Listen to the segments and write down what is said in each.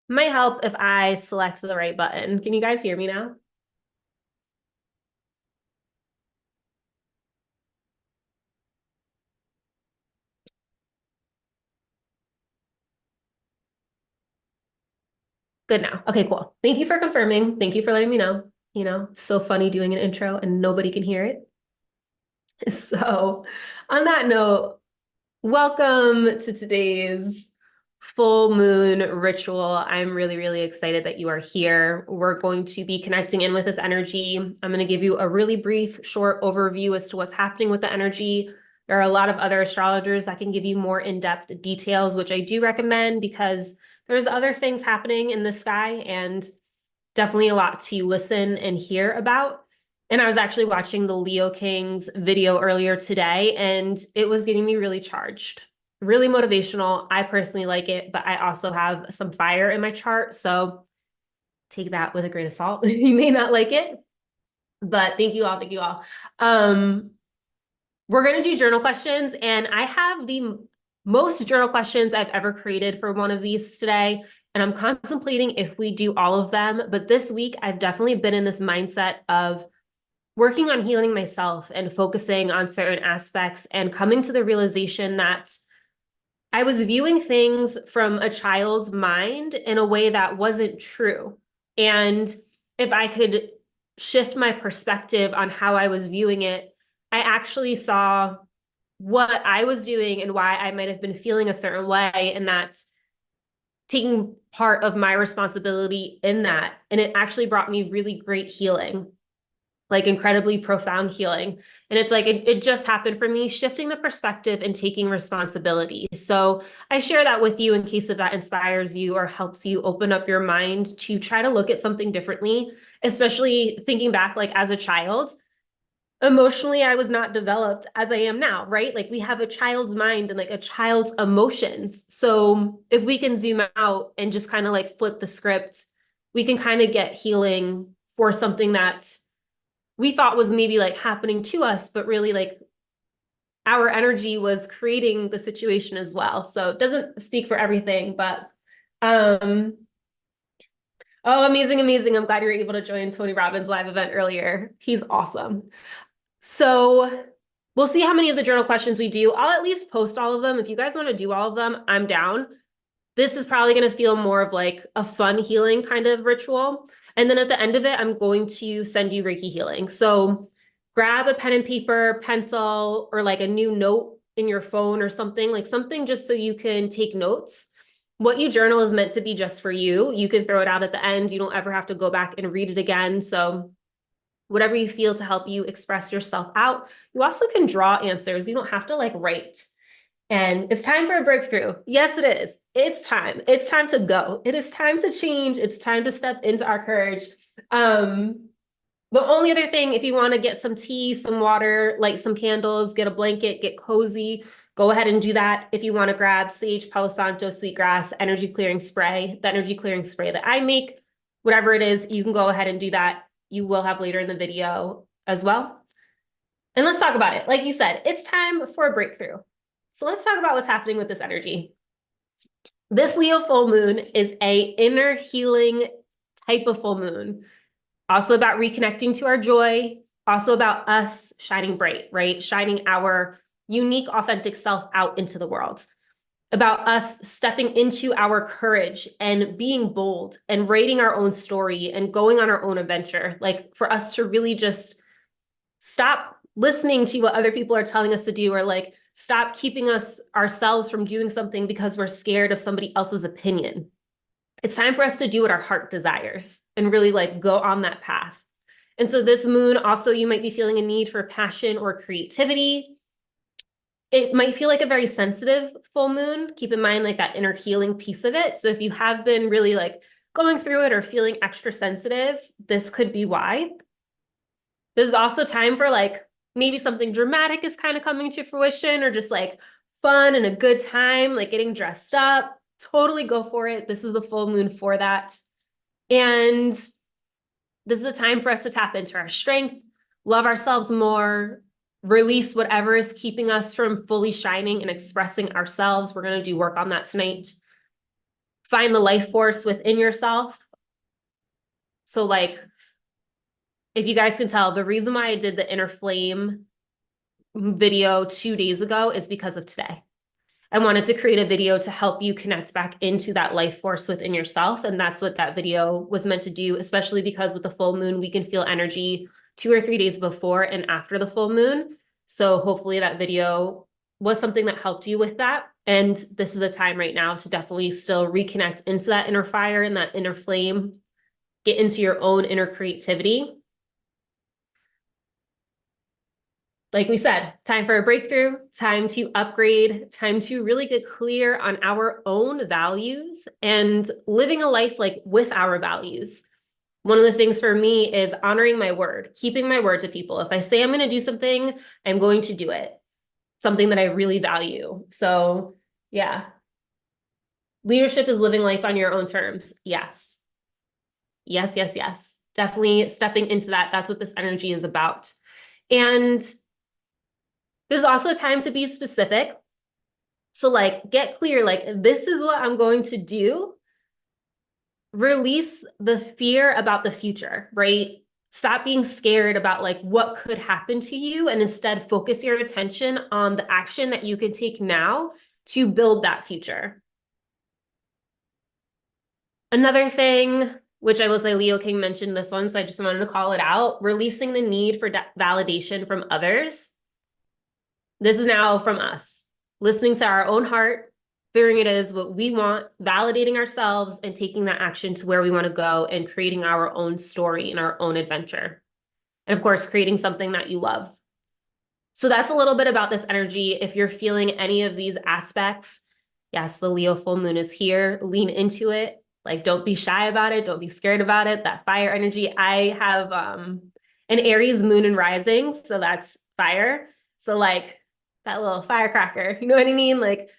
Might help if I select the right button. Can you guys hear me now? Good now. Okay, cool. Thank you for confirming. Thank you for letting me know. It's so funny doing an intro and nobody can hear it. So, on that note, welcome to today's full moon ritual. I'm really, really excited that you are here. We're going to be connecting in with this energy. I'm going to give you a really brief, short overview as to what's happening with the energy. There are a lot of other astrologers that can give you more in-depth details, which I do recommend because there's other things happening in the sky and definitely a lot to listen and hear about. And I was actually watching the Leo King's video earlier today, and it was getting me really charged, really motivational. I personally like it, but I also have some fire in my chart. So take that with a grain of salt. You may not like it, but thank you all. Thank you all. Um, we're going to do journal questions, and I have the most journal questions I've ever created for one of these today. And I'm contemplating if we do all of them. But this week, I've definitely been in this mindset of working on healing myself and focusing on certain aspects and coming to the realization that I was viewing things from a child's mind in a way that wasn't true. And if I could shift my perspective on how I was viewing it, I actually saw what I was doing and why I might have been feeling a certain way, and that's taking part of my responsibility in that. And it actually brought me really great healing, like incredibly profound healing. And it's like it just happened for me, shifting the perspective and taking responsibility. So I share that with you in case if that inspires you or helps you open up your mind to try to look at something differently, especially thinking back, like as a child. Emotionally, I was not developed as I am now, right? Like we have a child's mind and like a child's emotions. So if we can zoom out and just kind of like flip the script, we can kind of get healing for something that we thought was maybe like happening to us, but really like our energy was creating the situation as well. So it doesn't speak for everything, but um oh, amazing, amazing. I'm glad you were able to join Tony Robbins' live event earlier. He's awesome. So we'll see how many of the journal questions we do. I'll at least post all of them. If you guys want to do all of them, I'm down. This is probably going to feel more of like a fun healing kind of ritual. And then at the end of it, I'm going to send you Reiki healing. So grab a pen and paper, pencil, or like a new note in your phone or something, like something just so you can take notes. What you journal is meant to be just for you. You can throw it out at the end. You don't ever have to go back and read it again. So whatever you feel to help you express yourself out. You also can draw answers. You don't have to like write. And it's time for a breakthrough. Yes, it is. It's time. It's time to go. It is time to change. It's time to step into our courage. The only other thing, if you want to get some tea, some water, light some candles, get a blanket, get cozy, go ahead and do that. If you want to grab sage, Palo Santo, sweetgrass, energy clearing spray, the energy clearing spray that I make, whatever it is, you can go ahead and do that. You will have later in the video as well. And let's talk about it. Like you said, it's time for a breakthrough. So let's talk about what's happening with this energy. This Leo full moon is a inner healing type of full moon. Also about reconnecting to our joy, also about us shining bright, right? Shining our unique, authentic self out into the world. About us stepping into our courage and being bold and writing our own story and going on our own adventure. Like for us to really just stop listening to what other people are telling us to do, or like stop keeping us ourselves from doing something because we're scared of somebody else's opinion. It's time for us to do what our heart desires and really like go on that path. And so this moon also, you might be feeling a need for passion or creativity. It might feel like a very sensitive full moon. Keep in mind like that inner healing piece of it. So if you have been really like going through it or feeling extra sensitive, this could be why. This is also time for like maybe something dramatic is kind of coming to fruition, or just like fun and a good time, like getting dressed up. Totally go for it. This is the full moon for that. And this is a time for us to tap into our strength, love ourselves more, release whatever is keeping us from fully shining and expressing ourselves. We're going to do work on that tonight. find the life force within yourself. So like, if you guys can tell, the reason why I did the inner flame video 2 days ago is because of today. I wanted to create a video to help you connect back into that life force within yourself. And that's what that video was meant to do, especially because with the full moon, we can feel energy 2 or 3 days before and after the full moon. So hopefully that video was something that helped you with that. And this is a time right now to definitely still reconnect into that inner fire and that inner flame, get into your own inner creativity. Like we said, time for a breakthrough, time to upgrade, time to really get clear on our own values and living a life like with our values. One of the things for me is honoring my word, keeping my word to people. If I say I'm going to do something, I'm going to do it. Something that I really value. So yeah, leadership is living life on your own terms. Yes. Yes, yes, yes. Definitely stepping into that. That's what this energy is about. And this is also a time to be specific. So like, get clear, like, this is what I'm going to do. Release the fear about the future, right? Stop being scared about like what could happen to you and instead focus your attention on the action that you can take now to build that future. Another thing, which I will say Leo King mentioned this one, so I just wanted to call it out, releasing the need for validation from others. This is now from us, listening to our own heart, figuring it is what we want, validating ourselves and taking that action to where we want to go and creating our own story and our own adventure. And of course, creating something that you love. So that's a little bit about this energy. If you're feeling any of these aspects, yes, the Leo full moon is here. Lean into it. Like, don't be shy about it. Don't be scared about it. That fire energy. I have an Aries moon and rising, so that's fire. So like that little firecracker, you know what I mean? Like,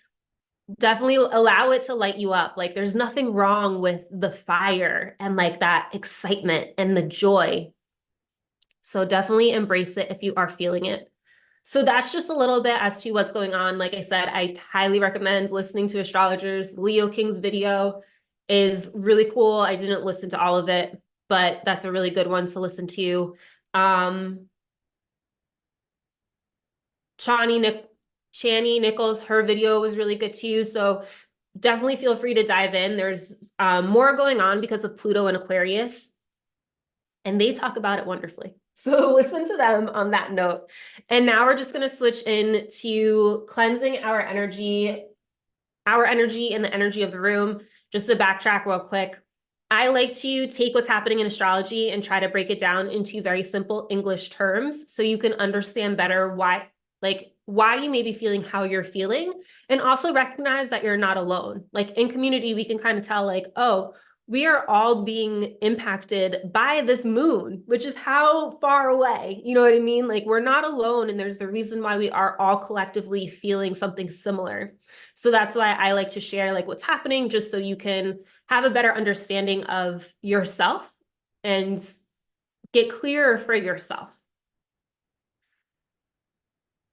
definitely allow it to light you up. Like, there's nothing wrong with the fire and like that excitement and the joy. So definitely embrace it if you are feeling it. So that's just a little bit as to what's going on. Like I said, I highly recommend listening to astrologers. Leo King's video is really cool. I didn't listen to all of it, but that's a really good one to listen to. Chani Nichols, her video was really good too. So definitely feel free to dive in. There's more going on because of Pluto and Aquarius, and they talk about it wonderfully. So listen to them on that note. And now we're just going to switch into cleansing our energy and the energy of the room. Just to backtrack real quick, I like to take what's happening in astrology and try to break it down into very simple English terms so you can understand better why you may be feeling how you're feeling, and also recognize that you're not alone. Like in community, we can kind of tell like, oh, we are all being impacted by this moon, which is how far away, you know what I mean? Like we're not alone, and there's the reason why we are all collectively feeling something similar. So that's why I like to share like what's happening, just so you can have a better understanding of yourself and get clearer for yourself.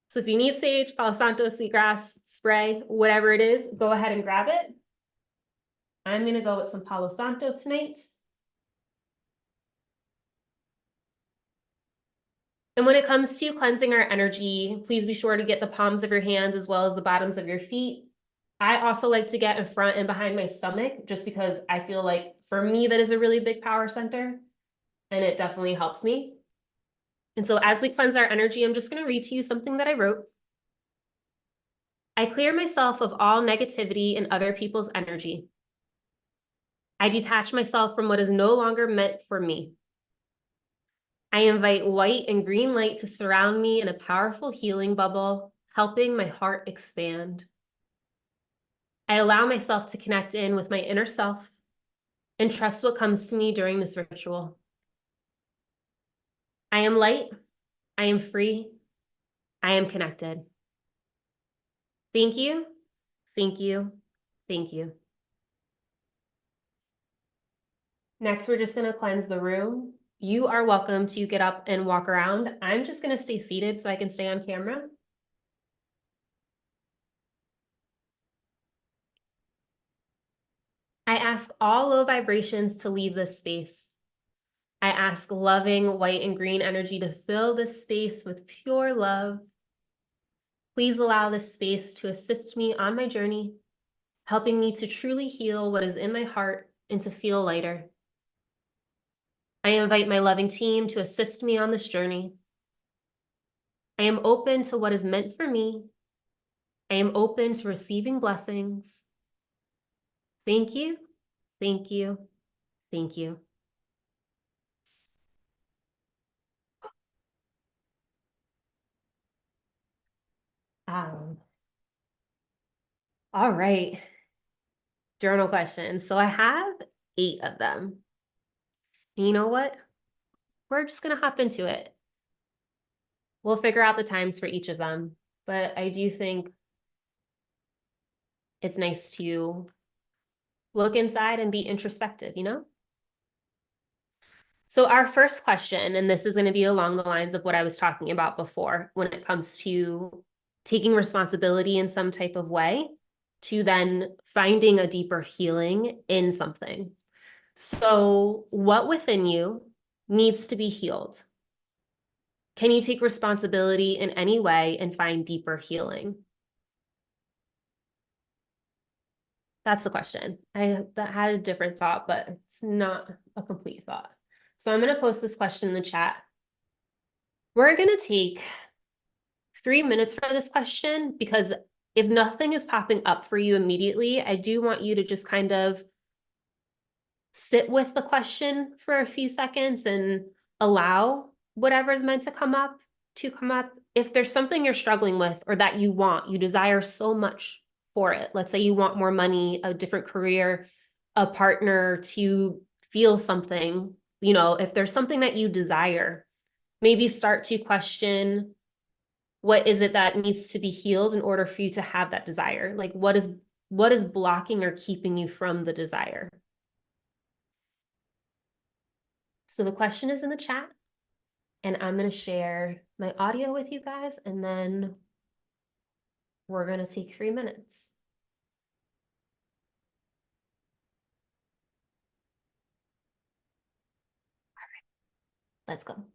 So if you need sage, Palo Santo, sweetgrass, spray, whatever it is, go ahead and grab it. I'm going to go with some Palo Santo tonight. And when it comes to cleansing our energy, please be sure to get the palms of your hands as well as the bottoms of your feet. I also like to get in front and behind my stomach, just because I feel like for me, that is a really big power center, and it definitely helps me. And so as we cleanse our energy, I'm just going to read to you something that I wrote. I clear myself of all negativity and other people's energy. I detach myself from what is no longer meant for me. I invite white and green light to surround me in a powerful healing bubble, helping my heart expand. I allow myself to connect in with my inner self and trust what comes to me during this ritual. I am light. I am free. I am connected. Thank you. Thank you. Thank you. Next, we're just going to cleanse the room. You are welcome to get up and walk around. I'm just going to stay seated so I can stay on camera. I ask all low vibrations to leave this space. I ask loving white and green energy to fill this space with pure love. Please allow this space to assist me on my journey, helping me to truly heal what is in my heart and to feel lighter. I invite my loving team to assist me on this journey. I am open to what is meant for me. I am open to receiving blessings. Thank you, thank you, thank you. Um, all right, journal questions. So I have 8 of them. And you know what? We're just gonna hop into it. We'll figure out the times for each of them, but I do think it's nice to look inside and be introspective, you know? So our first question, and this is going to be along the lines of what I was talking about before when it comes to taking responsibility in some type of way to then finding a deeper healing in something. So what within you needs to be healed? Can you take responsibility in any way and find deeper healing? That's the question. I had a different thought, but it's not a complete thought. So I'm going to post this question in the chat. We're going to take 3 minutes for this question because if nothing is popping up for you immediately, I do want you to just kind of sit with the question for a few seconds and allow whatever is meant to come up to come up. If there's something you're struggling with or that you want, you desire so much for it. Let's say you want more money, a different career, a partner, to feel something, you know, if there's something that you desire, maybe start to question, what is it that needs to be healed in order for you to have that desire? Like what is blocking or keeping you from the desire? So the question is in the chat, and I'm going to share my audio with you guys, and then we're going to take 3 minutes. All right, let's go.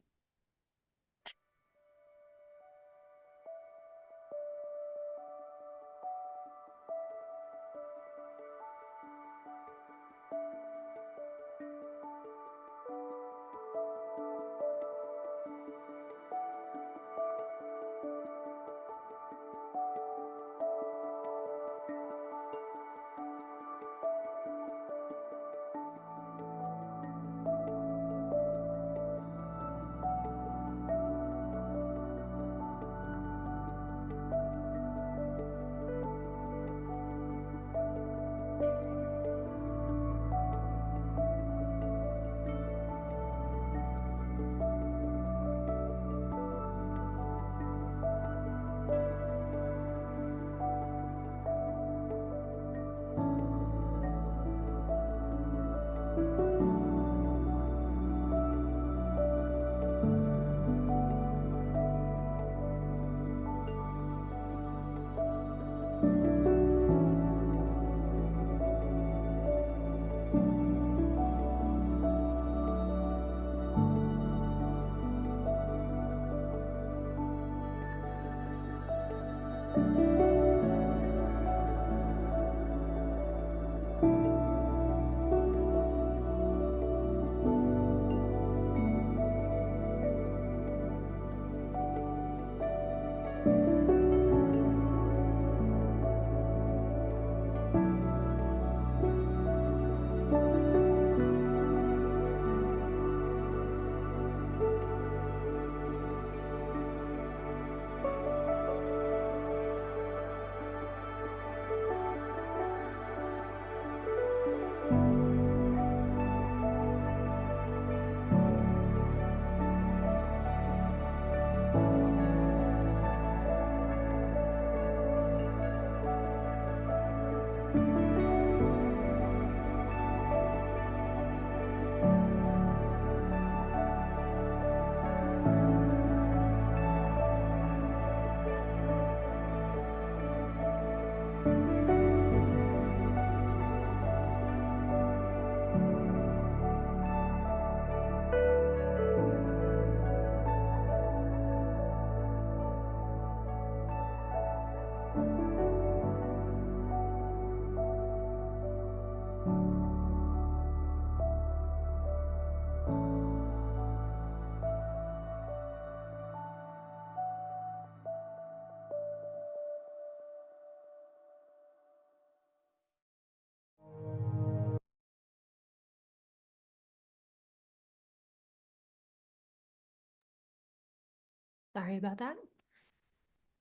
Sorry about that.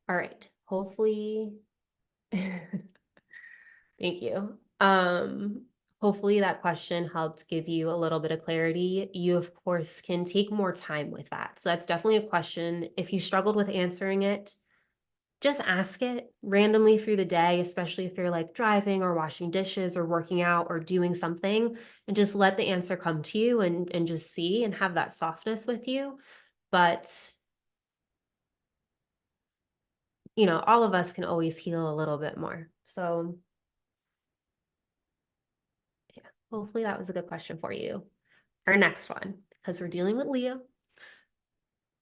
All right. Hopefully, thank you. Hopefully that question helped give you a little bit of clarity. You, of course, can take more time with that. So that's definitely a question. If you struggled with answering it, just ask it randomly through the day, especially if you're like driving or washing dishes or working out or doing something, and just let the answer come to you and just see and have that softness with you. But, you know, all of us can always heal a little bit more. So yeah, hopefully that was a good question for you. Our next one, because we're dealing with Leo,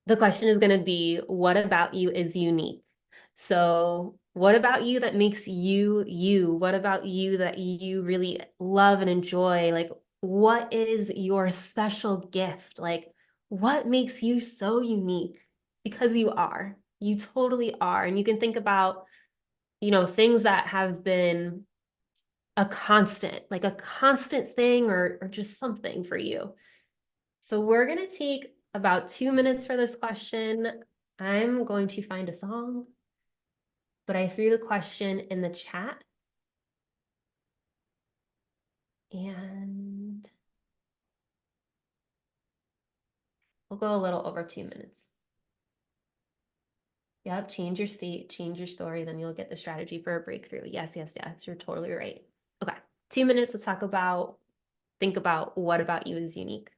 the question is going to be, what about you is unique? So what about you that makes you you? What about you that you really love and enjoy? Like, what is your special gift? Like, what makes you so unique? Because you are. You totally are. And you can think about, you know, things that have been a constant, like a constant thing or just something for you. So we're going to take about 2 minutes for this question. I'm going to find a song, but I threw the question in the chat and we'll go a little over 2 minutes. Yep, change your state, change your story, then you'll get the strategy for a breakthrough. Yes, yes, yes, you're totally right. Okay, 2 minutes, let's talk about, think about what about you is unique.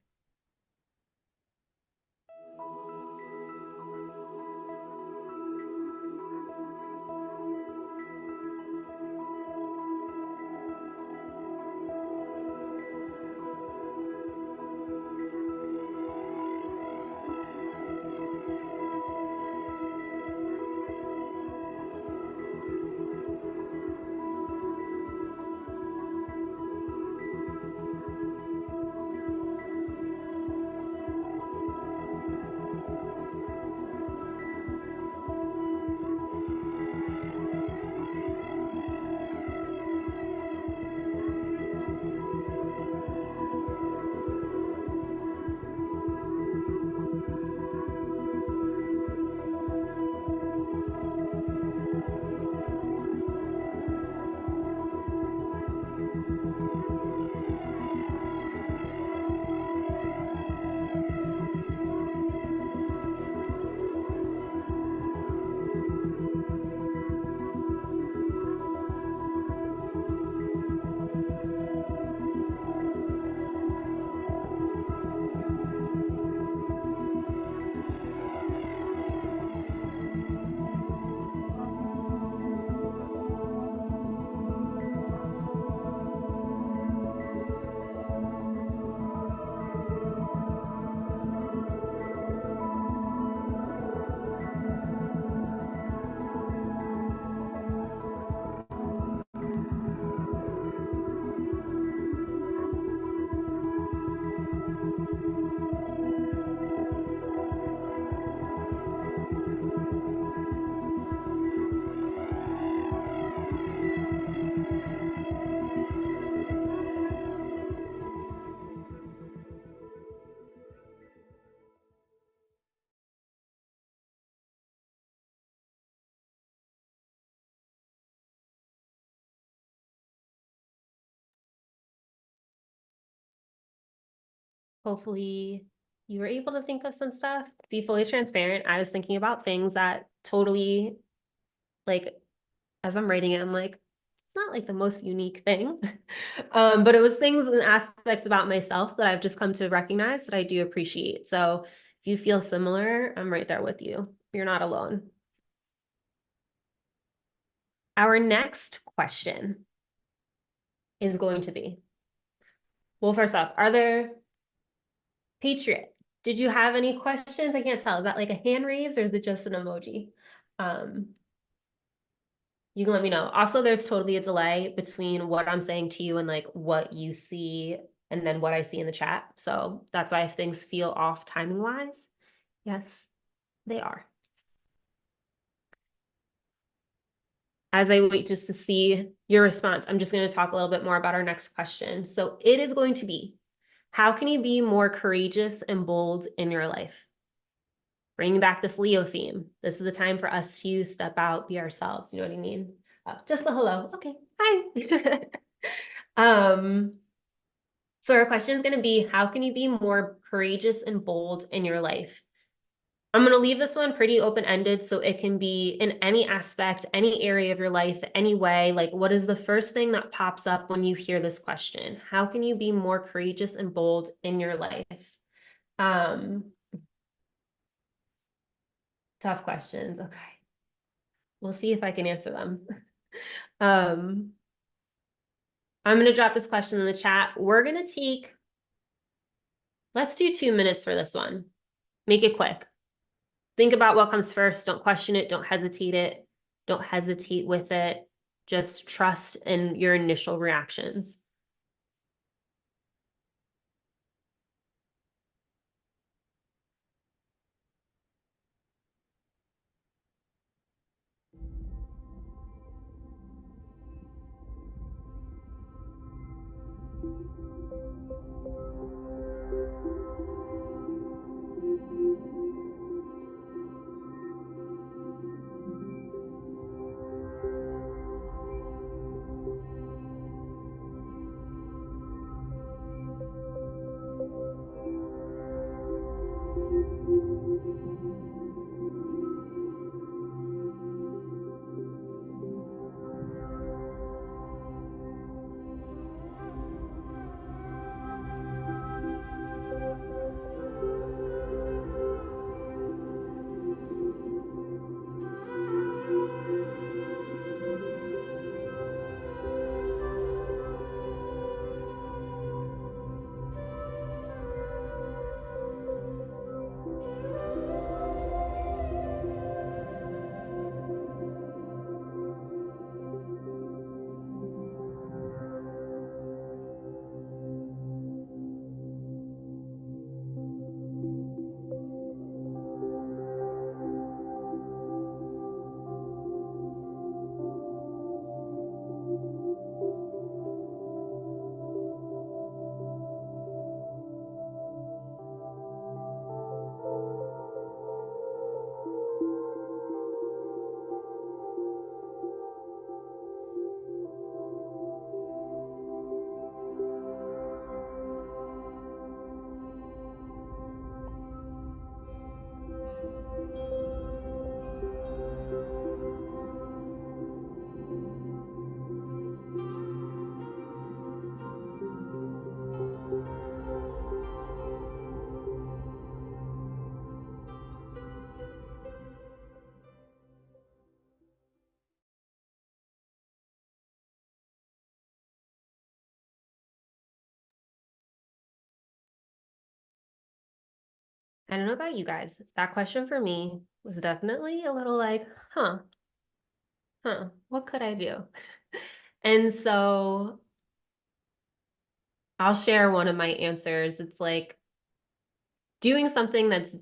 Hopefully you were able to think of some stuff. To be fully transparent, I was thinking about things that totally, like, as I'm writing it, I'm like, it's not like the most unique thing. But it was things and aspects about myself that I've just come to recognize that I do appreciate. So if you feel similar, I'm right there with you. You're not alone. Our next question is going to be, well, first off, are there Patriot, did you have any questions? I can't tell. Is that like a hand raise or is it just an emoji? You can let me know. Also, there's totally a delay between what I'm saying to you and like what you see and then what I see in the chat. So that's why if things feel off timing wise, yes, they are. As I wait just to see your response, I'm just going to talk a little bit more about our next question. So it is going to be, how can you be more courageous and bold in your life? bringing back this Leo theme. This is the time for us to step out, be ourselves. You know what I mean? Just the hello. Okay. Hi. So our question is going to be, how can you be more courageous and bold in your life? I'm going to leave this one pretty open-ended, so it can be in any aspect, any area of your life, any way. Like, what is the first thing that pops up when you hear this question? How can you be more courageous and bold in your life? Tough questions. Okay. We'll see if I can answer them. I'm going to drop this question in the chat. We're going to take, let's do 2 minutes for this one. Make it quick. Think about what comes first. Don't question it. Don't hesitate it. Don't hesitate with it. Just trust in your initial reactions. I don't know about you guys. That question for me was definitely a little like, what could I do? And so I'll share one of my answers. It's like doing something that's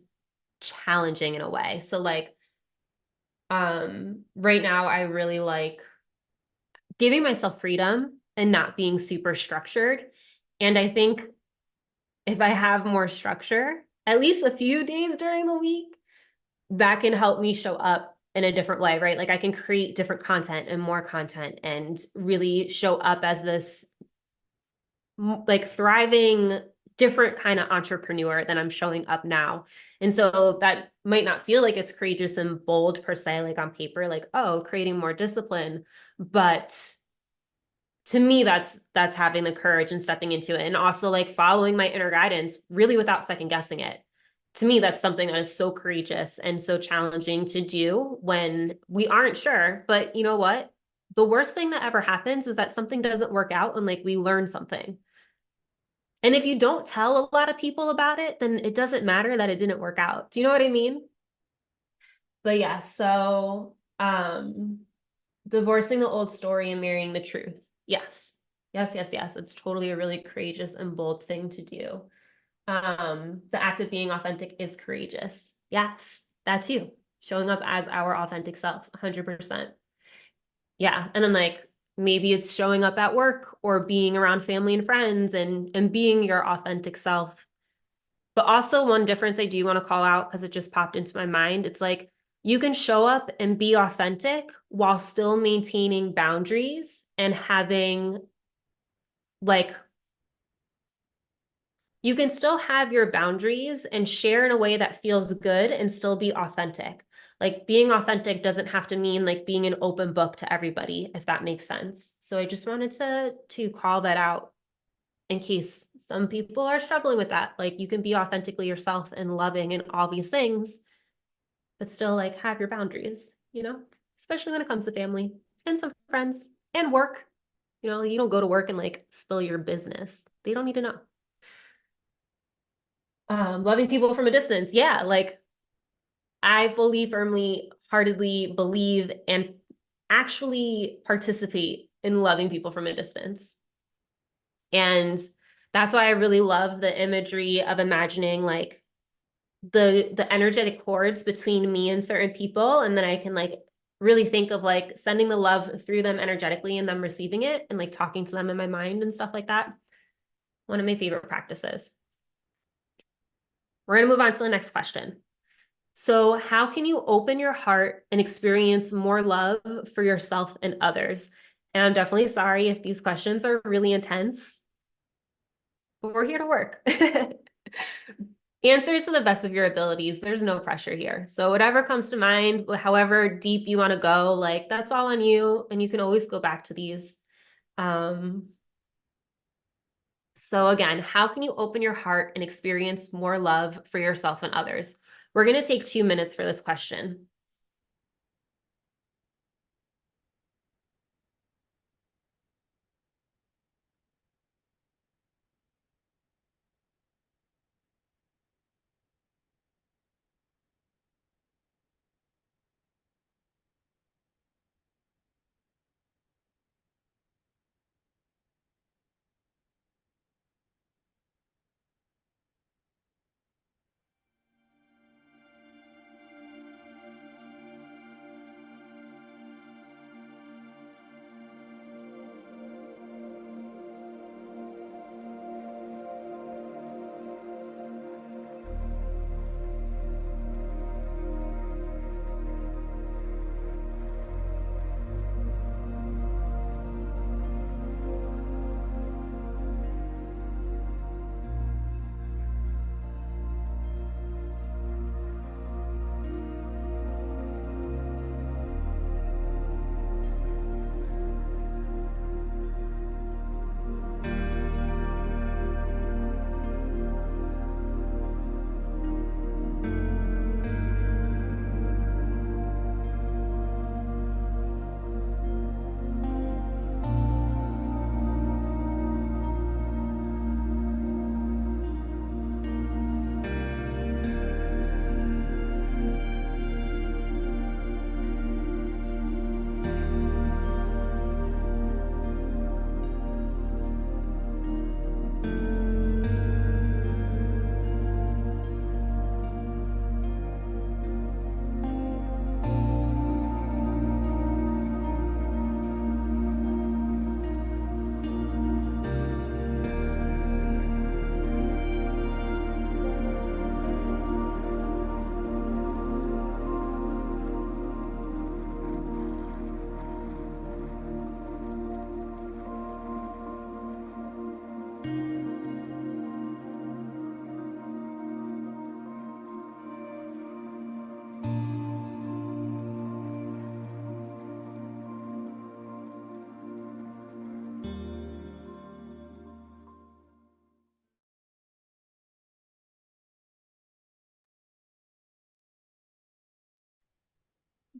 challenging in a way. So like, right now I really like giving myself freedom and not being super structured. And I think if I have more structure, at least a few days during the week, that can help me show up in a different way, right? Like I can create different content and more content and really show up as this like thriving, different kind of entrepreneur than I'm showing up now. And so that might not feel like it's courageous and bold per se, like on paper, like, oh, creating more discipline. But to me, that's having the courage and stepping into it. And also like following my inner guidance really without second guessing it. To me, that's something that is so courageous and so challenging to do when we aren't sure. But you know what? The worst thing that ever happens is that something doesn't work out and like we learn something. And if you don't tell a lot of people about it, then it doesn't matter that it didn't work out. Do you know what I mean? But yeah, so divorcing the old story and marrying the truth. Yes. Yes, yes, yes. It's totally a really courageous and bold thing to do. The act of being authentic is courageous. Yes, that too. Showing up as our authentic selves, 100%. Yeah. And then like maybe it's showing up at work or being around family and friends and being your authentic self. But also one difference I do want to call out because it just popped into my mind. It's like you can show up and be authentic while still maintaining boundaries and having like you can still have your boundaries and share in a way that feels good and still be authentic. Like being authentic doesn't have to mean like being an open book to everybody, if that makes sense. So I just wanted to call that out in case some people are struggling with that. Like you can be authentically yourself and loving and all these things, but still like have your boundaries, especially when it comes to family and some friends and work. You don't go to work and like spill your business. They don't need to know. Loving people from a distance. Yeah, like I fully, firmly, heartedly believe and actually participate in loving people from a distance. And that's why I really love the imagery of imagining like the energetic cords between me and certain people. And then I can like really think of like sending the love through them energetically and them receiving it and like talking to them in my mind and stuff like that. One of my favorite practices. We're going to move on to the next question. So, how can you open your heart and experience more love for yourself and others? And I'm definitely sorry if these questions are really intense, but we're here to work. Answer it to the best of your abilities. There's no pressure here. So, whatever comes to mind, however deep you want to go, like that's all on you. And you can always go back to these. So, again, how can you open your heart and experience more love for yourself and others? We're going to take 2 minutes for this question.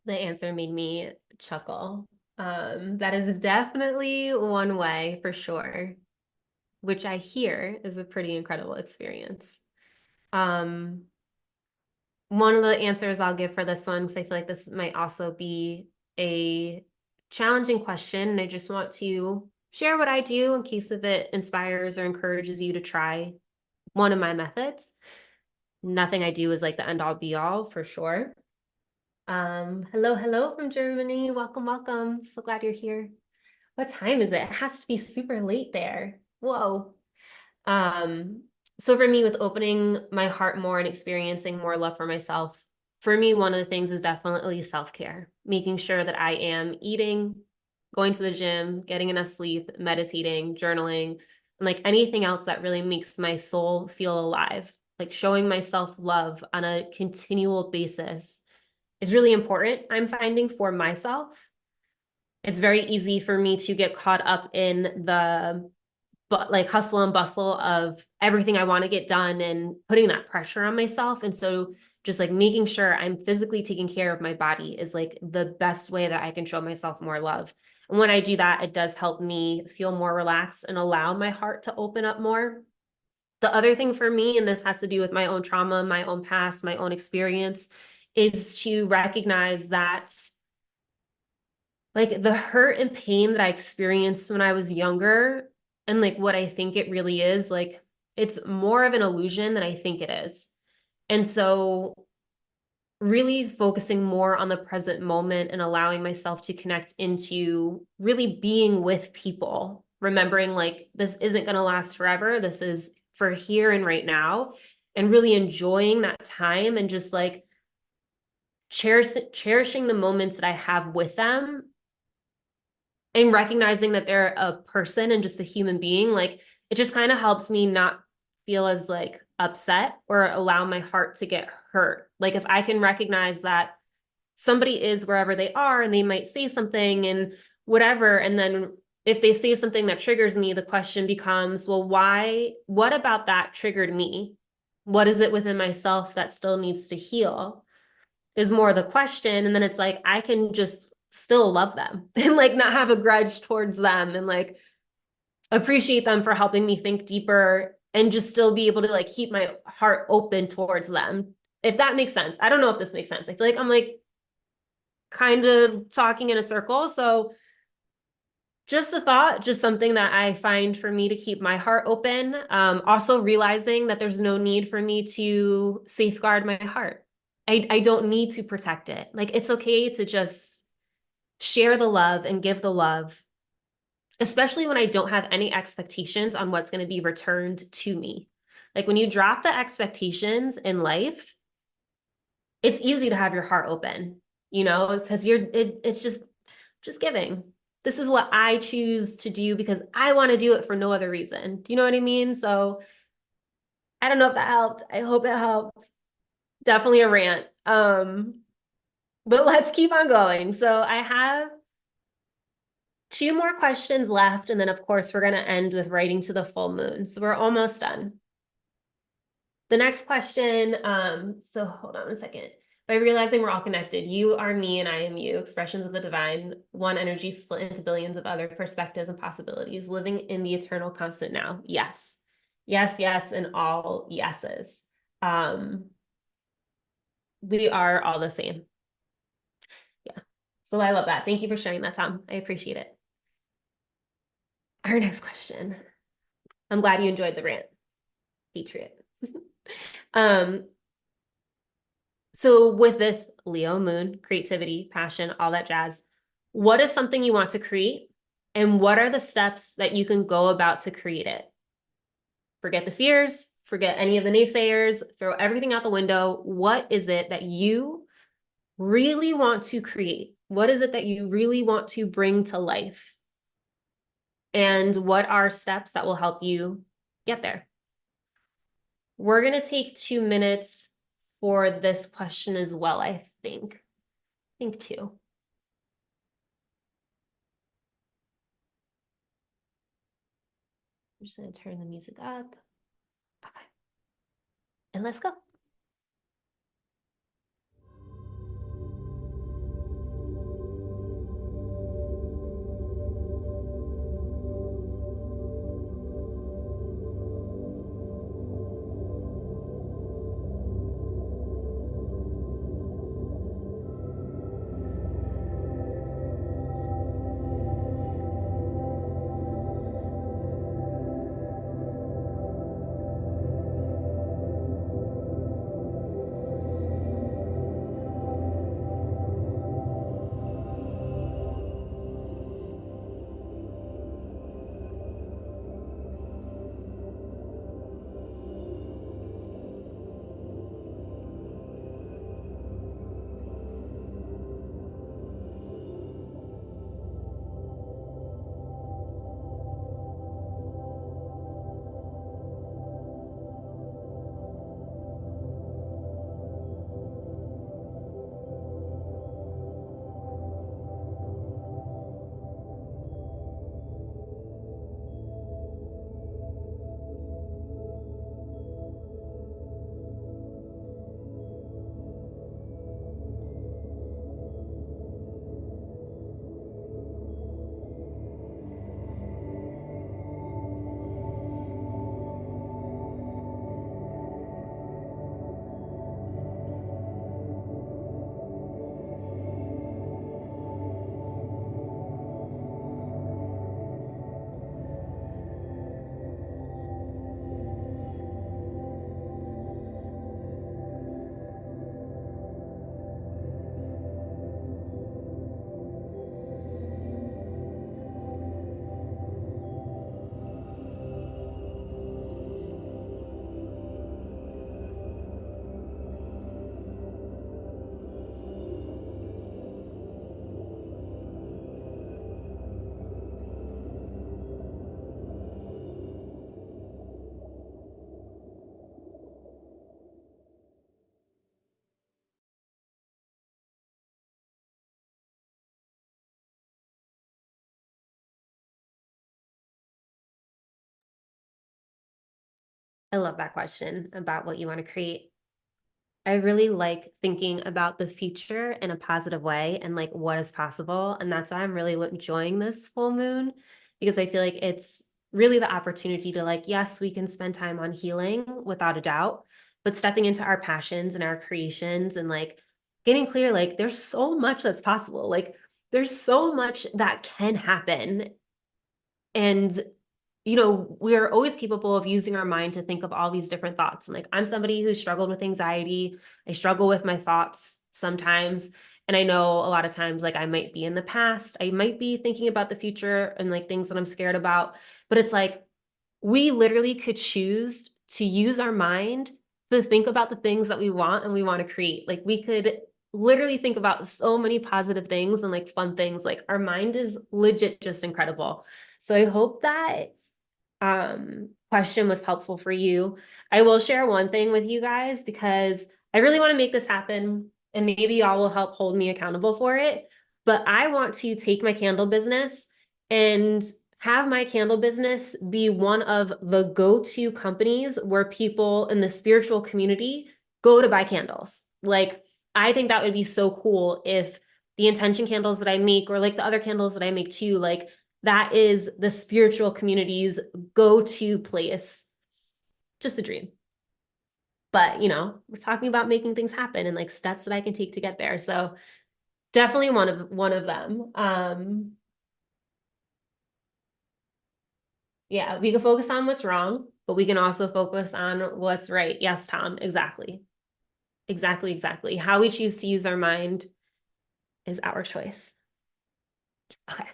The answer made me chuckle. That is definitely one way for sure, which I hear is a pretty incredible experience. Um, One of the answers I'll give for this one, because I feel like this might also be a challenging question, and I just want to share what I do in case if it inspires or encourages you to try one of my methods. Nothing I do is like the end all be all for sure. Hello from Germany. Welcome, welcome. So glad you're here. What time is it? It has to be super late there. Whoa. Um, So for me, with opening my heart more and experiencing more love for myself, for me, one of the things is definitely self-care, making sure that I am eating, going to the gym, getting enough sleep, meditating, journaling, and like anything else that really makes my soul feel alive. Like showing myself love on a continual basis is really important, I'm finding, for myself. It's very easy for me to get caught up in the but like hustle and bustle of everything I want to get done and putting that pressure on myself. And so just like making sure I'm physically taking care of my body is like the best way that I can show myself more love. And when I do that, it does help me feel more relaxed and allow my heart to open up more. The other thing for me, and this has to do with my own trauma, my own past, my own experience, is to recognize that like the hurt and pain that I experienced when I was younger and like what I think it really is, like it's more of an illusion than I think it is. And so really focusing more on the present moment and allowing myself to connect into really being with people, remembering like this isn't going to last forever. This is for here and right now, and really enjoying that time and just like cherishing the moments that I have with them and recognizing that they're a person and just a human being. Like it just kind of helps me not feel as like upset or allow my heart to get hurt. Like if I can recognize that somebody is wherever they are and they might say something and whatever, and then if they say something that triggers me, the question becomes, well, what about that triggered me? What is it within myself that still needs to heal, is more the question. And then it's like I can just still love them and like not have a grudge towards them and like appreciate them for helping me think deeper and just still be able to like keep my heart open towards them. If that makes sense. I don't know if this makes sense. I feel like I'm like kind of talking in a circle. So just a thought, just something that I find for me to keep my heart open. Also realizing that there's no need for me to safeguard my heart. I don't need to protect it. Like it's okay to just share the love and give the love, especially when I don't have any expectations on what's going to be returned to me. Like when you drop the expectations in life, it's easy to have your heart open, because it's just giving. This is what I choose to do because I want to do it for no other reason. Do you know what I mean? So I don't know if that helped. I hope it helped. Definitely a rant. But let's keep on going. So I have two more questions left. And then of course, we're going to end with writing to the full moon. So we're almost done. The next question, so hold on a second. By realizing we're all connected, you are me and I am you, expressions of the divine, one energy split into billions of other perspectives and possibilities, living in the eternal constant now. Yes. Yes, yes, and all yeses. We are all the same. Yeah. So I love that. Thank you for sharing that, Tom. I appreciate it. Our next question. I'm glad you enjoyed the rant. Patriot. So with this Leo moon, creativity, passion, all that jazz, what is something you want to create? And what are the steps that you can go about to create it? Forget the fears, forget any of the naysayers, throw everything out the window. What is it that you really want to create? What is it that you really want to bring to life? And what are steps that will help you get there? We're going to take 2 minutes for this question as well, I think. I think 2. I'm just going to turn the music up. Okay. And let's go. I love that question about what you want to create. I really like thinking about the future in a positive way and like what is possible. And that's why I'm really enjoying this full moon, because I feel like it's really the opportunity to like, yes, we can spend time on healing without a doubt, but stepping into our passions and our creations and like getting clear, like there's so much that's possible. Like there's so much that can happen. And we're always capable of using our mind to think of all these different thoughts. And like, I'm somebody who struggled with anxiety. I struggle with my thoughts sometimes. And I know a lot of times, like, I might be in the past, I might be thinking about the future and like things that I'm scared about. But it's like, we literally could choose to use our mind to think about the things that we want and we want to create. Like, we could literally think about so many positive things and like fun things. Like, our mind is legit just incredible. So I hope that question was helpful for you. I will share one thing with you guys because I really want to make this happen and maybe y'all will help hold me accountable for it. But I want to take my candle business and have my candle business be one of the go-to companies where people in the spiritual community go to buy candles. Like, I think that would be so cool if the intention candles that I make, or like the other candles that I make too, like that is the spiritual community's go-to place. Just a dream. But, we're talking about making things happen and like steps that I can take to get there. So definitely one of them. Yeah, we can focus on what's wrong, but we can also focus on what's right. Yes, Tom, exactly. Exactly, exactly. How we choose to use our mind is our choice. Okay.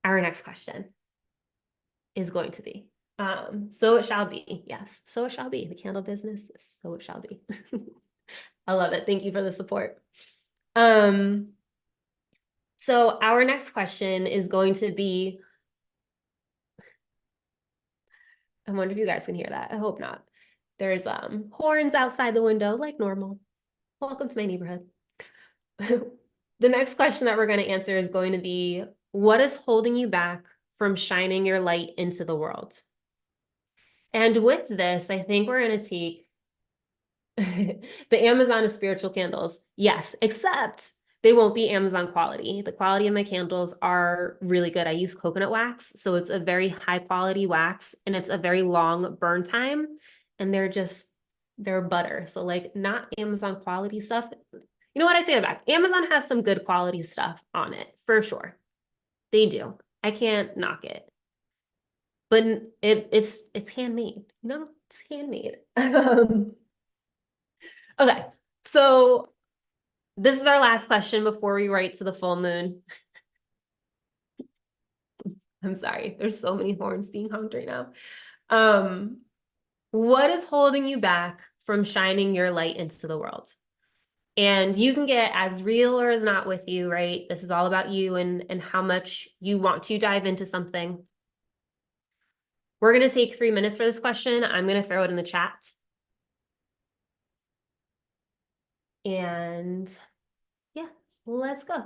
Our next question is going to be, so it shall be. Yes, so it shall be. The candle business, so it shall be. I love it. Thank you for the support. So our next question is going to be, I wonder if you guys can hear that. I hope not. There's horns outside the window like normal. Welcome to my neighborhood. The next question that we're going to answer is going to be, what is holding you back from shining your light into the world? And with this, I think we're going to take the Amazon of spiritual candles. Yes, except they won't be Amazon quality. The quality of my candles are really good. I use coconut wax, so it's a very high quality wax and it's a very long burn time. And they're butter. So like not Amazon quality stuff. You know what? I take it back. Amazon has some good quality stuff on it for sure. They do. I can't knock it. But it's handmade, it's handmade. Okay, so this is our last question before we write to the full moon. I'm sorry, there's so many horns being honked right now. What is holding you back from shining your light into the world? And you can get as real or as not with you, right? This is all about you and how much you want to dive into something. We're going to take 3 minutes for this question. I'm going to throw it in the chat. And yeah, let's go.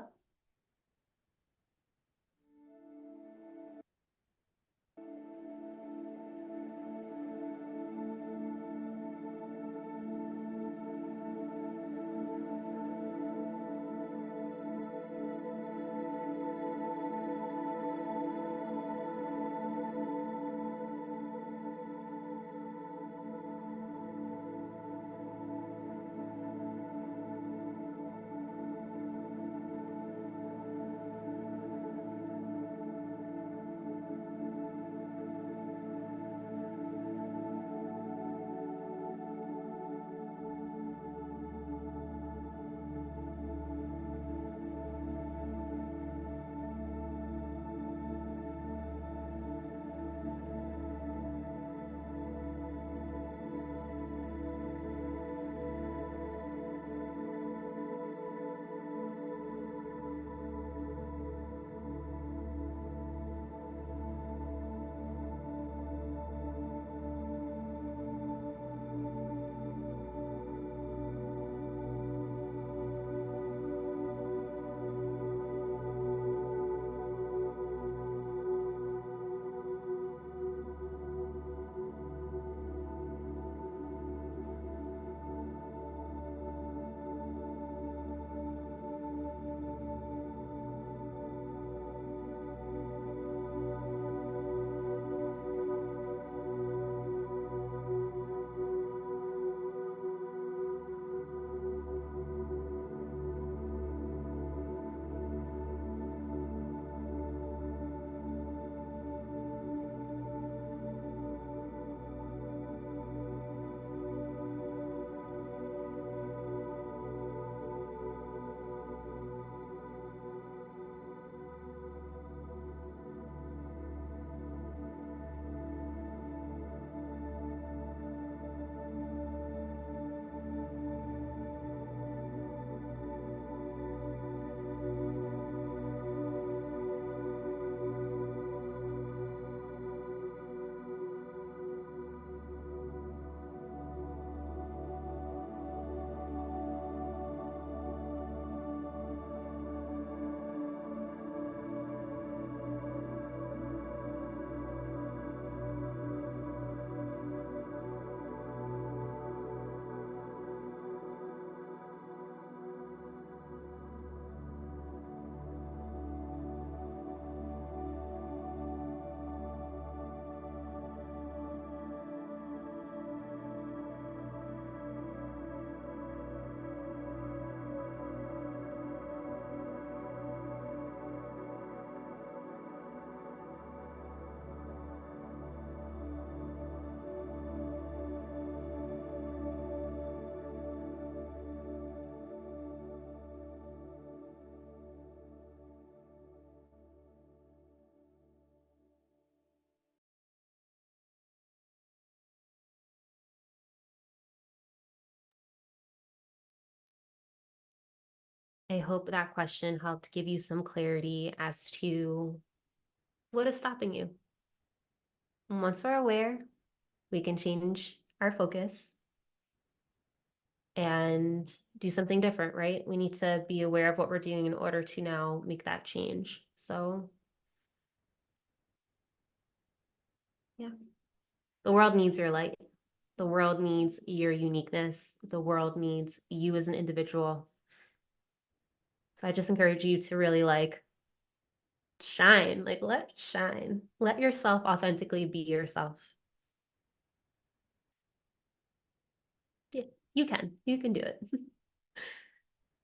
I hope that question helped give you some clarity as to what is stopping you. And once we're aware, we can change our focus and do something different, right? We need to be aware of what we're doing in order to now make that change. So, yeah, the world needs your light. The world needs your uniqueness. The world needs you as an individual. So I just encourage you to really shine, let shine. Let yourself authentically be yourself. Yeah, you can do it.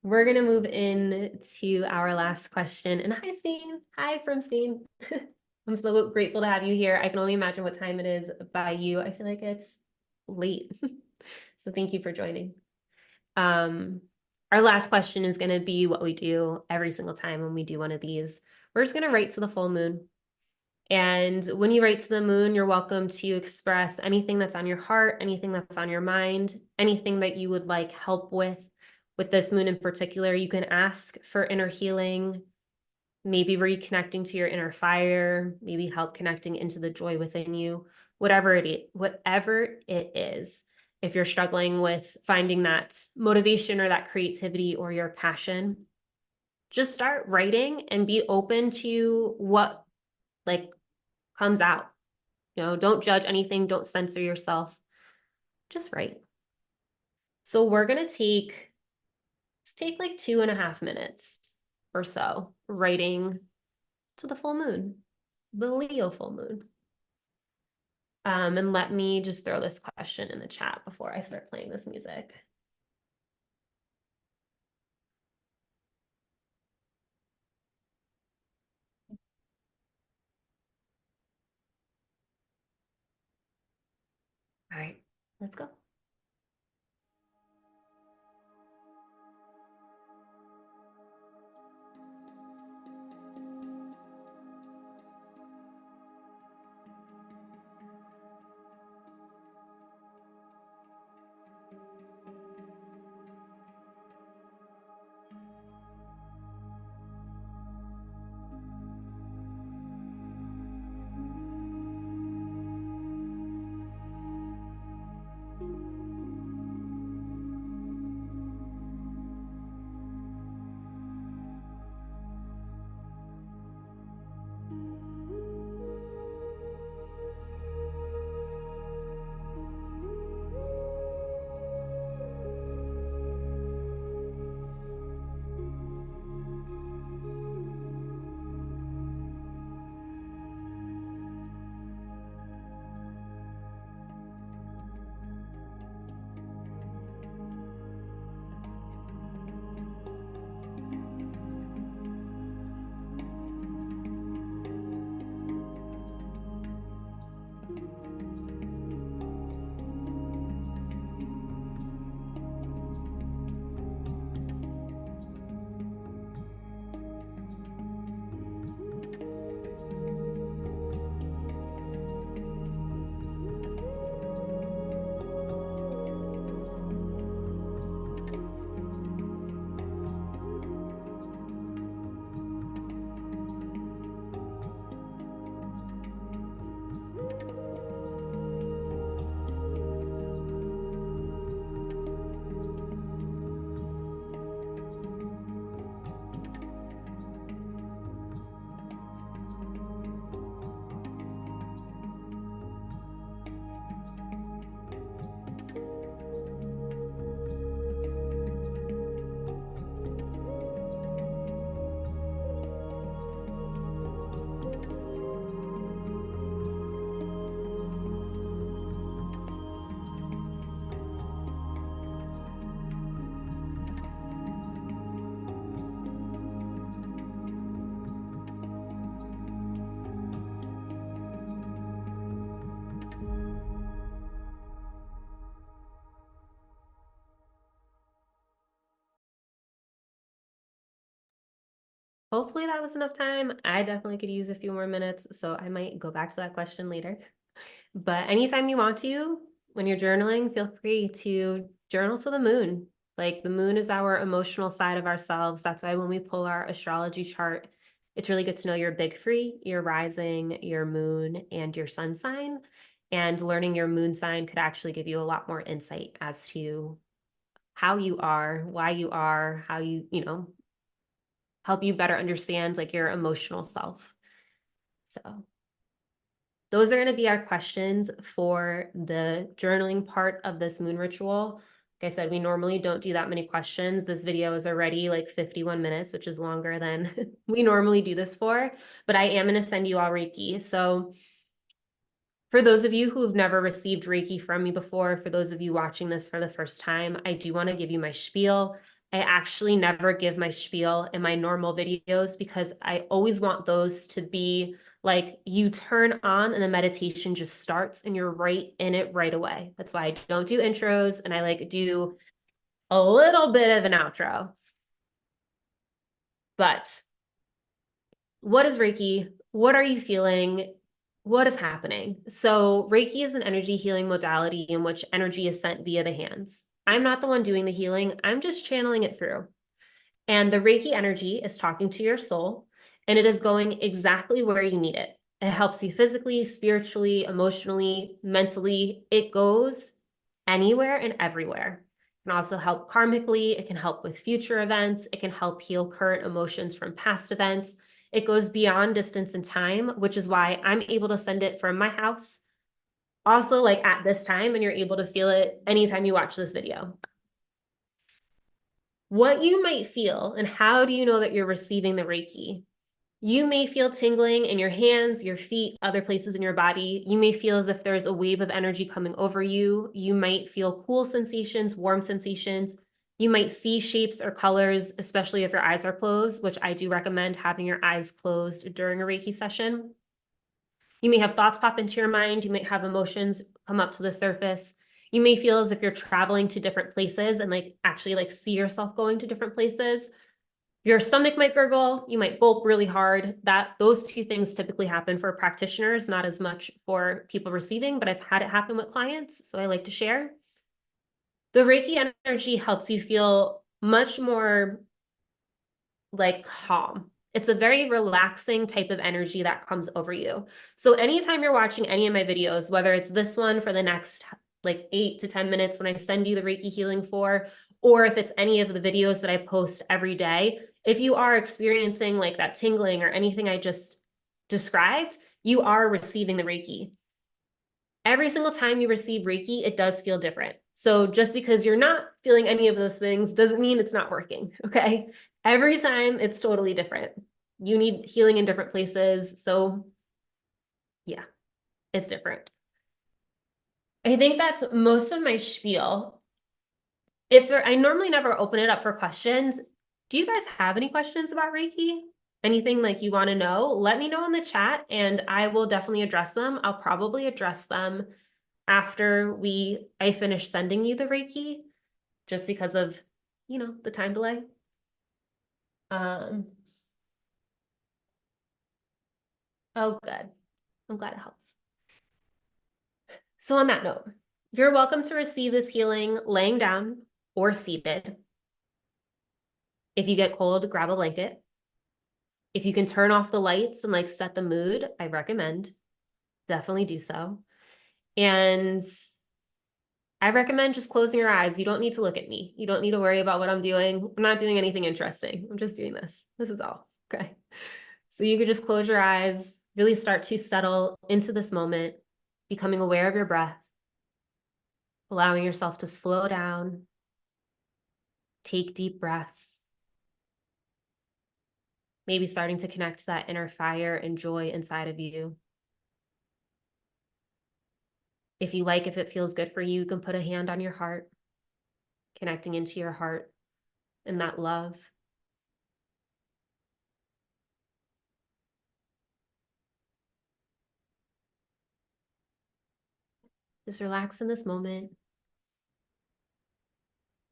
We're going to move into our last question. And hi, Spain. Hi from Spain. I'm so grateful to have you here. I can only imagine what time it is by you. I feel like it's late. So thank you for joining. Our last question is going to be what we do every single time when we do one of these. We're just going to write to the full moon. And when you write to the moon, you're welcome to express anything that's on your heart, anything that's on your mind, anything that you would like help with this moon in particular. You can ask for inner healing, maybe reconnecting to your inner fire, maybe help connecting into the joy within you, whatever it is. If you're struggling with finding that motivation or that creativity or your passion, just start writing and be open to what comes out. Don't judge anything. Don't censor yourself. Just write. So we're going to take 2.5 minutes or so writing to the full moon, the Leo full moon. And let me just throw this question in the chat before I start playing this music. All right, let's go. Hopefully that was enough time. I definitely could use a few more minutes, so I might go back to that question later. But anytime you want to, when you're journaling, feel free to journal to the moon. Like the moon is our emotional side of ourselves. That's why when we pull our astrology chart, it's really good to know your big three, your rising, your moon, and your sun sign. And learning your moon sign could actually give you a lot more insight as to how you are, why you are, how you help you better understand like your emotional self. So those are going to be our questions for the journaling part of this moon ritual. Like I said, we normally don't do that many questions. This video is already like 51 minutes, which is longer than we normally do this for, but I am going to send you all Reiki. So for those of you who have never received Reiki from me before, for those of you watching this for the first time, I do want to give you my spiel. I actually never give my spiel in my normal videos because I always want those to be like you turn on and the meditation just starts and you're right in it right away. That's why I don't do intros and I like do a little bit of an outro. But what is Reiki? What are you feeling? What is happening? So Reiki is an energy healing modality in which energy is sent via the hands. I'm not the one doing the healing. I'm just channeling it through. And the Reiki energy is talking to your soul, and it is going exactly where you need it. It helps you physically, spiritually, emotionally, mentally. It goes anywhere and everywhere. It can also help karmically. It can help with future events. It can help heal current emotions from past events. It goes beyond distance and time, which is why I'm able to send it from my house. Also, like at this time, and you're able to feel it anytime you watch this video. What you might feel, and how do you know that you're receiving the Reiki? You may feel tingling in your hands, your feet, other places in your body. You may feel as if there's a wave of energy coming over you. You might feel cool sensations, warm sensations. You might see shapes or colors, especially if your eyes are closed, which I do recommend having your eyes closed during a Reiki session. You may have thoughts pop into your mind. You might have emotions come up to the surface. You may feel as if you're traveling to different places and like actually like see yourself going to different places. Your stomach might gurgle, you might gulp really hard. Those two things typically happen for practitioners, not as much for people receiving, but I've had it happen with clients, so I like to share. The Reiki energy helps you feel much more like calm. It's a very relaxing type of energy that comes over you. So anytime you're watching any of my videos, whether it's this one for the next like 8 to 10 minutes when I send you the Reiki healing for, or if it's any of the videos that I post every day, if you are experiencing like that tingling or anything I just described, you are receiving the Reiki. Every single time you receive Reiki, it does feel different. So just because you're not feeling any of those things doesn't mean it's not working, okay? Every time it's totally different. You need healing in different places. So yeah, it's different. I think that's most of my spiel. I normally never open it up for questions. Do you guys have any questions about Reiki? Anything like you want to know? Let me know in the chat and I will definitely address them. I'll probably address them after I finish sending you the Reiki, just because of, the time delay. Um, oh, good. I'm glad it helps. So on that note, you're welcome to receive this healing laying down or seated. If you get cold, grab a blanket. If you can turn off the lights and like set the mood, I recommend. Definitely do so. And I recommend just closing your eyes. You don't need to look at me. You don't need to worry about what I'm doing. I'm not doing anything interesting. I'm just doing this. This is all. Okay. So you could just close your eyes, really start to settle into this moment, becoming aware of your breath, allowing yourself to slow down, take deep breaths, maybe starting to connect to that inner fire and joy inside of you. If it feels good for you, you can put a hand on your heart, connecting into your heart and that love. Just relax in this moment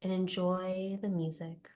and enjoy the music.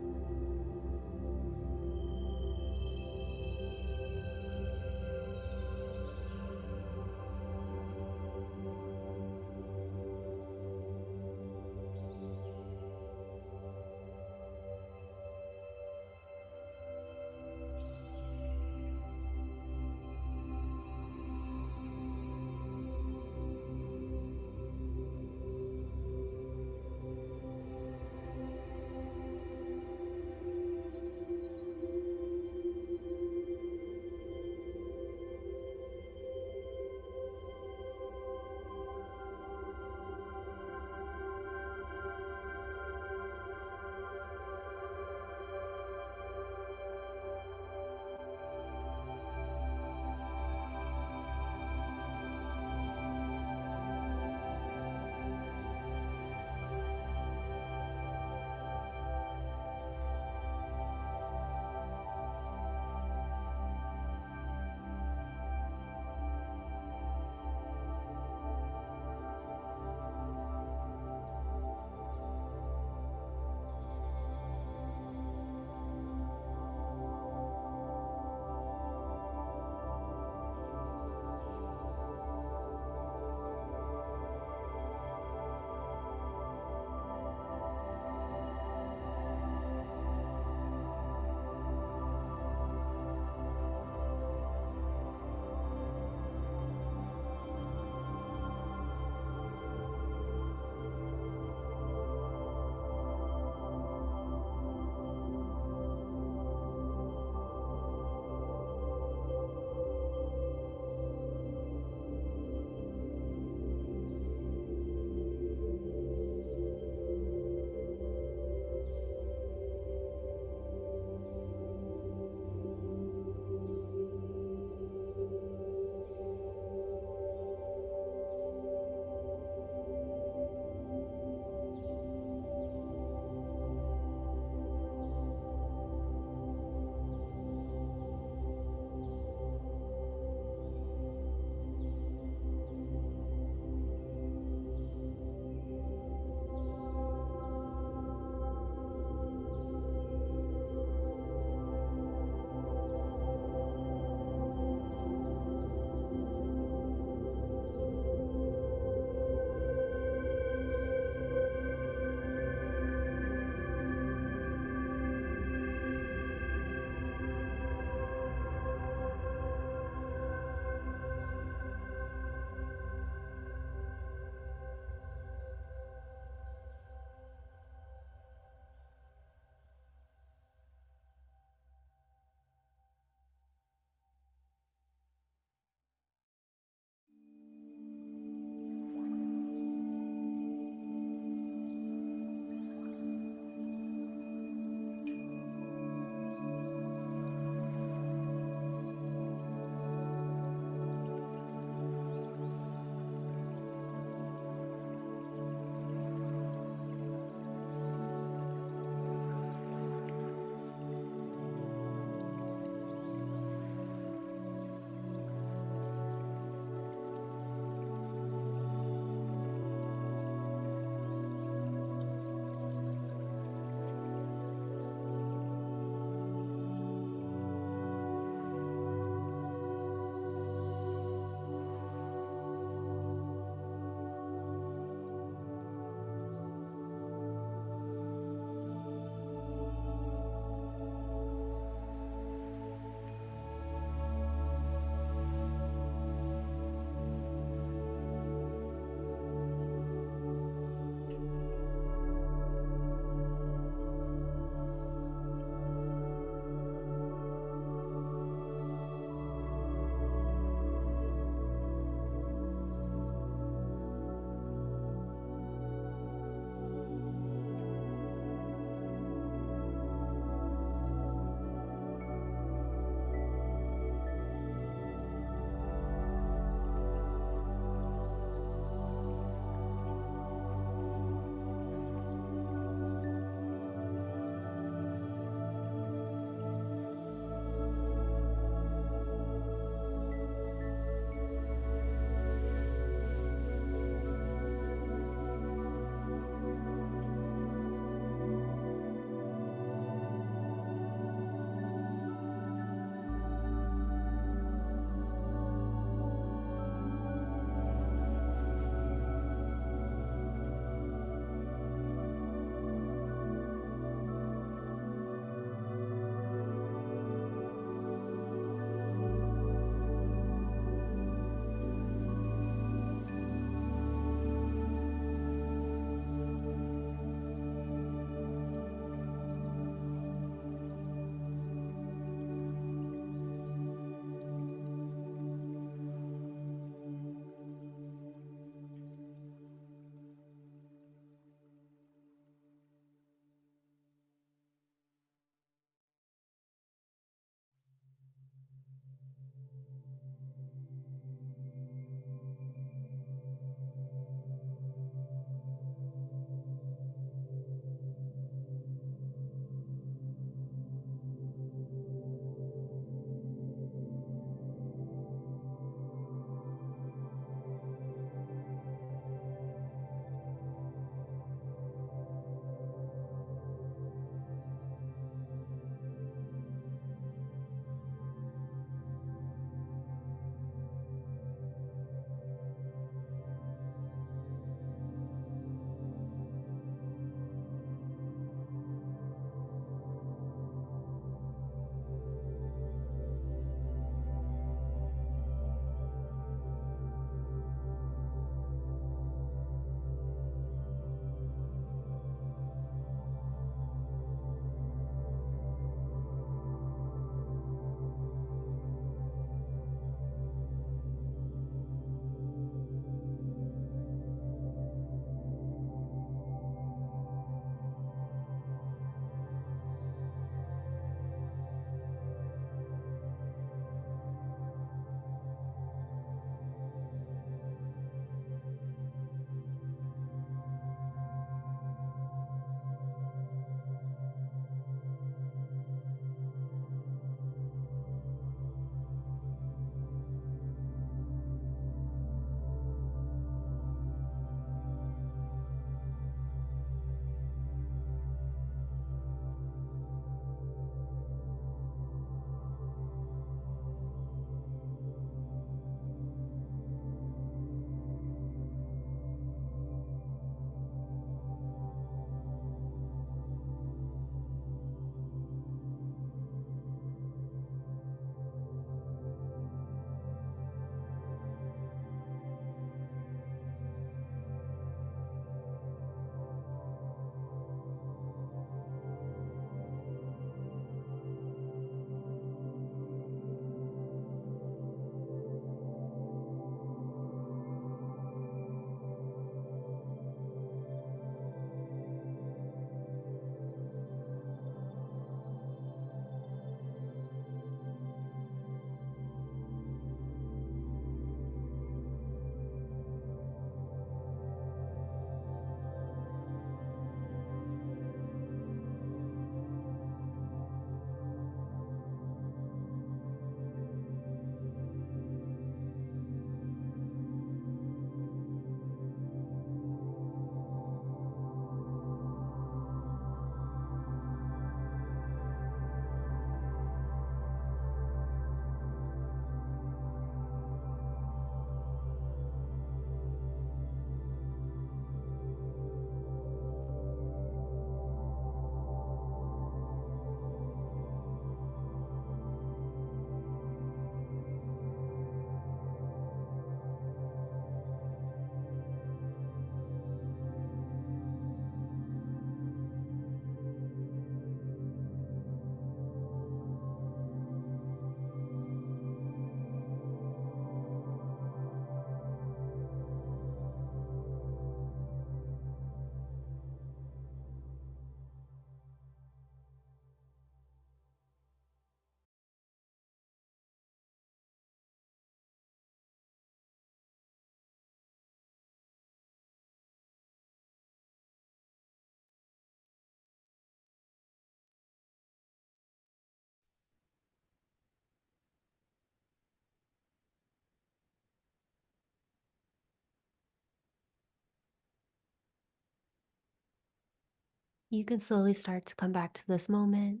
you can slowly start to come back to this moment,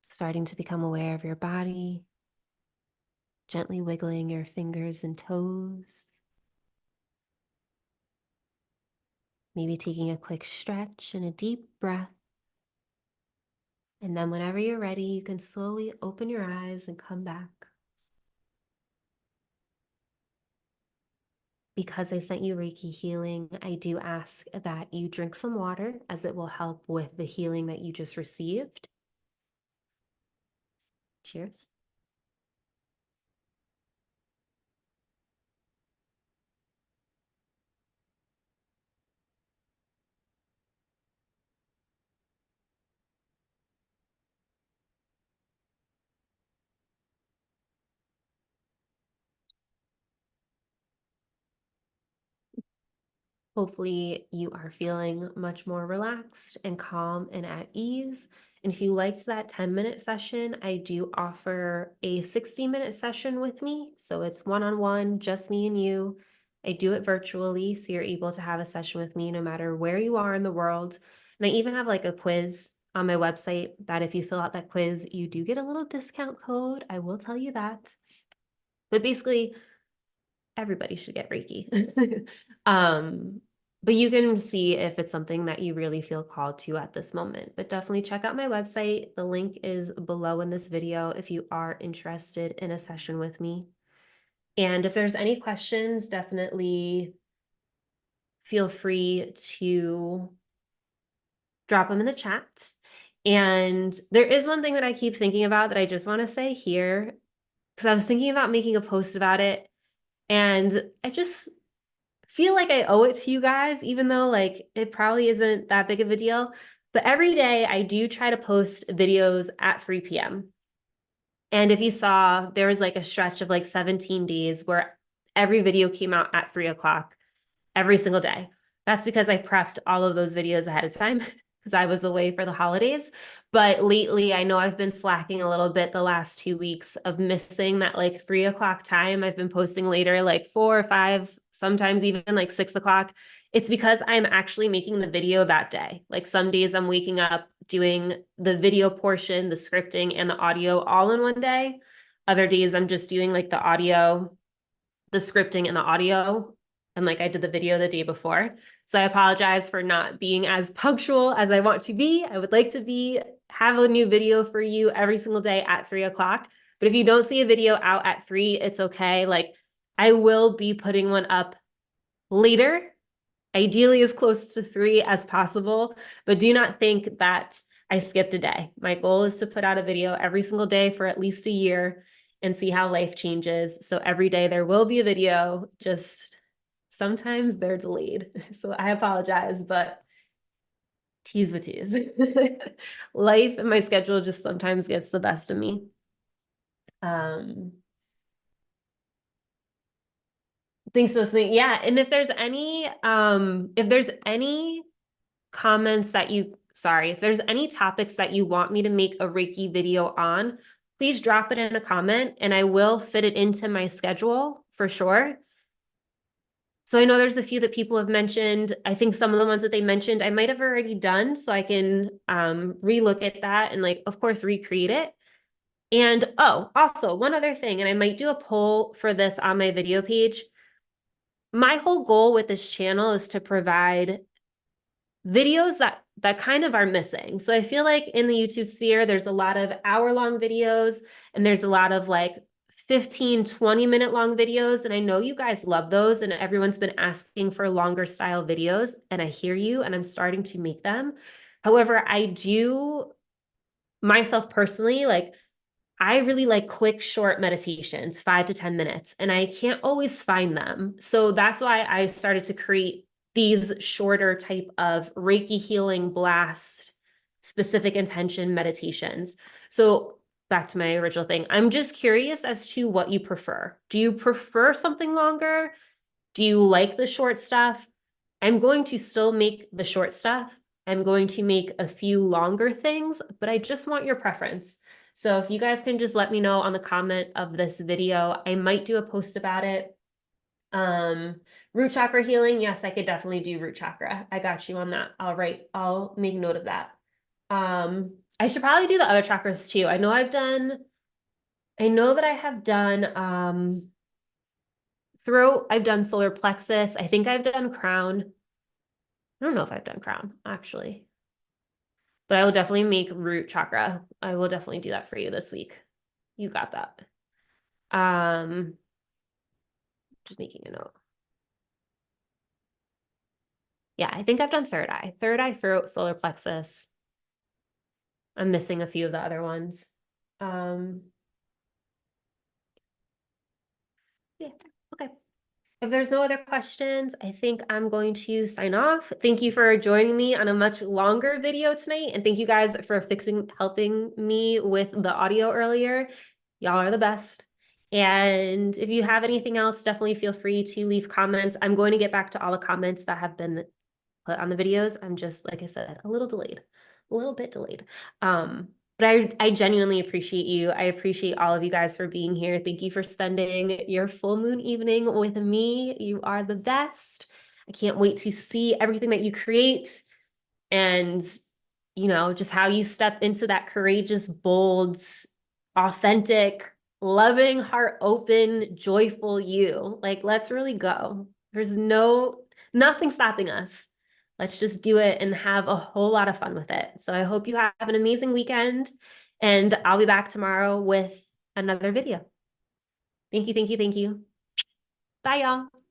starting to become aware of your body, gently wiggling your fingers and toes, maybe taking a quick stretch and a deep breath. And then whenever you're ready, you can slowly open your eyes and come back. Because I sent you Reiki healing, I do ask that you drink some water, as it will help with the healing that you just received. Cheers. Hopefully you are feeling much more relaxed and calm and at ease. And if you liked that 10-minute session, I do offer a 60-minute session with me. So it's one-on-one, just me and you. I do it virtually, so you're able to have a session with me no matter where you are in the world. And I even have like a quiz on my website that if you fill out that quiz, you do get a little discount code. I will tell you that. But basically, everybody should get Reiki. But you can see if it's something that you really feel called to at this moment. But definitely check out my website. The link is below in this video if you are interested in a session with me. And if there's any questions, definitely feel free to drop them in the chat. And there is one thing that I keep thinking about that I just want to say here, because I was thinking about making a post about it. And I just feel like I owe it to you guys, even though like it probably isn't that big of a deal. But every day I do try to post videos at 3 p.m. And if you saw, there was like a stretch of like 17 days where every video came out at 3 o'clock every single day. That's because I prepped all of those videos ahead of time because I was away for the holidays. But lately, I know I've been slacking a little bit the last 2 weeks of missing that like 3 o'clock time. I've been posting later, like 4 or 5, sometimes even like 6 o'clock. It's because I'm actually making the video that day. Like some days I'm waking up doing the video portion, the scripting, and the audio all in one day. Other days I'm just doing like the audio, the scripting, and the audio. And like I did the video the day before. So I apologize for not being as punctual as I want to be. I would like to have a new video for you every single day at 3 o'clock. But if you don't see a video out at 3, it's okay. Like I will be putting one up later, ideally as close to 3 as possible. But do not think that I skipped a day. My goal is to put out a video every single day for at least a year and see how life changes. So every day there will be a video, just sometimes they're delayed. So I apologize, but tease with tease. Life and my schedule just sometimes gets the best of me. Thanks for listening. Yeah, and if there's any comments that if there's any topics that you want me to make a Reiki video on, please drop it in a comment and I will fit it into my schedule for sure. So I know there's a few that people have mentioned. I think some of the ones that they mentioned, I might have already done, so I can relook at that and like, of course, recreate it. And oh, also one other thing, and I might do a poll for this on my video page. My whole goal with this channel is to provide videos that kind of are missing. So I feel like in the YouTube sphere, there's a lot of hour-long videos and there's a lot of like 15, 20-minute long videos. And I know you guys love those and everyone's been asking for longer style videos. And I hear you and I'm starting to make them. However, I do myself personally, like I really like quick, short meditations, 5 to 10 minutes, and I can't always find them. So that's why I started to create these shorter type of Reiki healing blast, specific intention meditations. So back to my original thing, I'm just curious as to what you prefer. Do you prefer something longer? Do you like the short stuff? I'm going to still make the short stuff. I'm going to make a few longer things, but I just want your preference. So if you guys can just let me know on the comment of this video, I might do a post about it. Root chakra healing. Yes, I could definitely do root chakra. I got you on that. I'll make note of that. I should probably do the other chakras too. I know that I have done throat, I've done solar plexus. I think I've done crown. I don't know if I've done crown actually, but I will definitely make root chakra. I will definitely do that for you this week. You got that. Just making a note. Yeah, I think I've done third eye, throat, solar plexus. I'm missing a few of the other ones. Um, yeah, okay. If there's no other questions, I think I'm going to sign off. Thank you for joining me on a much longer video tonight. And thank you guys for helping me with the audio earlier. Y'all are the best. And if you have anything else, definitely feel free to leave comments. I'm going to get back to all the comments that have been put on the videos. I'm just, like I said, a little bit delayed. But I genuinely appreciate you. I appreciate all of you guys for being here. Thank you for spending your full moon evening with me. You are the best. I can't wait to see everything that you create and, just how you step into that courageous, bold, authentic, loving, heart open, joyful you. Like, let's really go. There's nothing stopping us. Let's just do it and have a whole lot of fun with it. So I hope you have an amazing weekend, and I'll be back tomorrow with another video. Thank you, thank you, thank you. Bye, y'all.